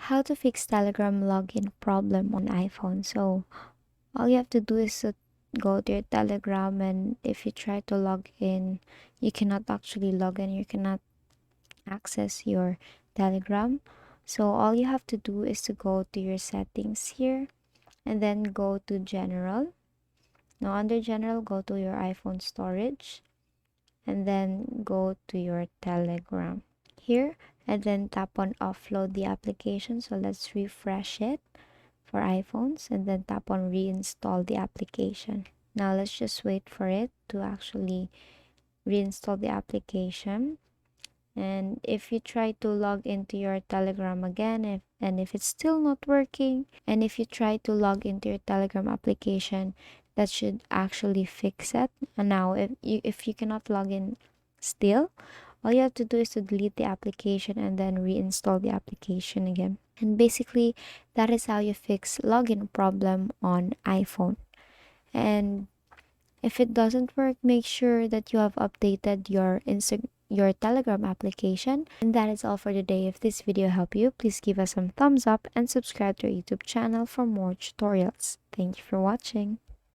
how to fix Telegram login problem on iPhone. So all you have to do is to go to your Telegram, and if you try to log in, you cannot actually log in, you cannot access your Telegram. So all you have to do is to go to your settings here and then go to general. Now under general, go to your iPhone storage and then go to your Telegram here, and then tap on offload the application. So let's refresh it for iPhones and then tap on reinstall the application. Now let's just wait for it to actually reinstall the application. And if you try to log into your Telegram again, if it's still not working, and if you try to log into your Telegram application, that should actually fix it. And now if you cannot log in still, all you have to do is to delete the application and then reinstall the application again. And basically, that is how you fix login problem on iPhone. And if it doesn't work, make sure that you have updated your Telegram application. And that is all for today. If this video helped you, please give us some thumbs up and subscribe to our YouTube channel for more tutorials. Thank you for watching.